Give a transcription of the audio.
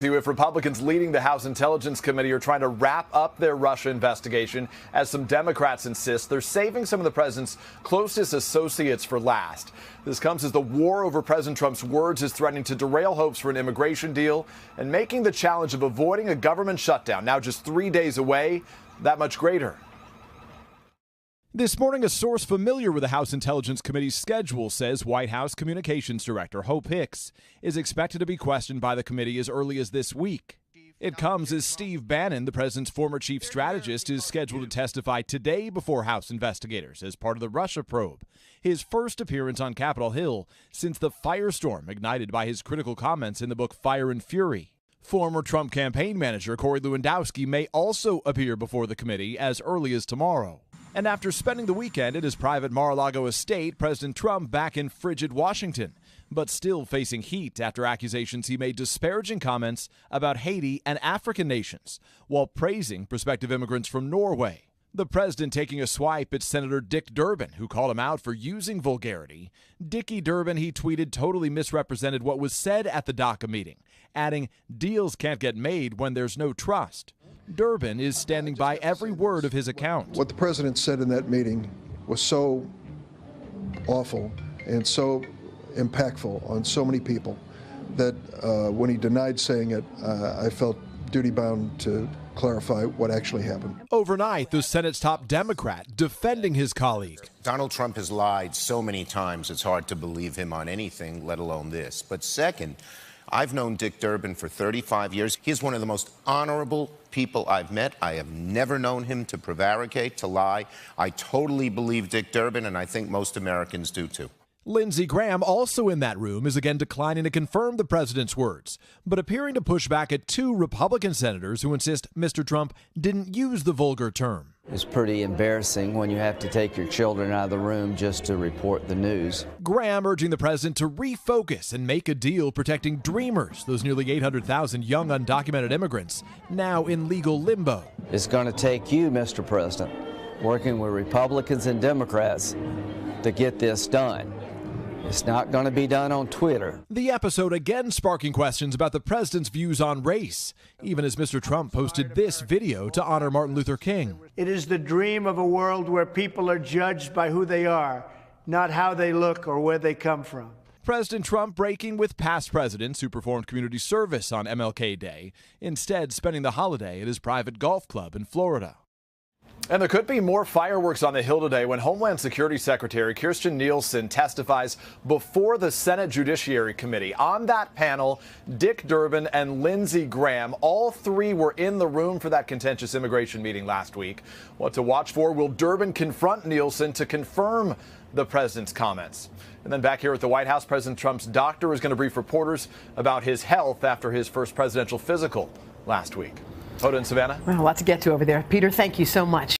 If Republicans leading the House Intelligence Committee are trying to wrap up their Russia investigation, as some Democrats insist they're saving some of the president's closest associates for last. This comes as the war over President Trump's words is threatening to derail hopes for an immigration deal and making the challenge of avoiding a government shutdown, now just 3 days away, that much greater. This morning, a source familiar with the House Intelligence Committee's schedule says White House Communications Director Hope Hicks is expected to be questioned by the committee as early as this week. It comes as Steve Bannon, the president's former chief strategist, is scheduled to testify today before House investigators as part of the Russia probe, his first appearance on Capitol Hill since the firestorm ignited by his critical comments in the book Fire and Fury. Former Trump campaign manager Corey Lewandowski may also appear before the committee as early as tomorrow. And after spending the weekend at his private Mar-a-Lago estate, President Trump back in frigid Washington, but still facing heat after accusations he made disparaging comments about Haiti and African nations, while praising prospective immigrants from Norway. The president taking a swipe at Senator Dick Durbin, who called him out for using vulgarity. Dickie Durbin, he tweeted, totally misrepresented what was said at the DACA meeting, adding, deals can't get made when there's no trust. Durbin is standing by every word of his account. What the president said in that meeting was so awful and so impactful on so many people that when he denied saying it, I felt duty-bound to clarify what actually happened. Overnight, the Senate's top Democrat defending his colleague. Donald Trump has lied so many times, it's hard to believe him on anything, let alone this. But second, I've known Dick Durbin for 35 years. He's one of the most honorable people I've met. I have never known him to prevaricate, to lie. I totally believe Dick Durbin, and I think most Americans do too. Lindsey Graham, also in that room, is again declining to confirm the president's words, but appearing to push back at two Republican senators who insist Mr. Trump didn't use the vulgar term. It's pretty embarrassing when you have to take your children out of the room just to report the news. Graham urging the president to refocus and make a deal protecting dreamers, those nearly 800,000 young undocumented immigrants now in legal limbo. It's going to take you, Mr. President, working with Republicans and Democrats to get this done. It's not going to be done on Twitter. The episode again sparking questions about the president's views on race, even as Mr. Trump posted this video to honor Martin Luther King. It is the dream of a world where people are judged by who they are, not how they look or where they come from. President Trump breaking with past presidents who performed community service on MLK Day, instead spending the holiday at his private golf club in Florida. And there could be more fireworks on the Hill today when Homeland Security Secretary Kirstjen Nielsen testifies before the Senate Judiciary Committee. On that panel, Dick Durbin and Lindsey Graham, all three were in the room for that contentious immigration meeting last week. What to watch for? Will Durbin confront Nielsen to confirm the president's comments? And then back here at the White House, President Trump's doctor is going to brief reporters about his health after his first presidential physical last week. Hoda and Savannah. Well, a lot to get to over there. Peter, thank you so much.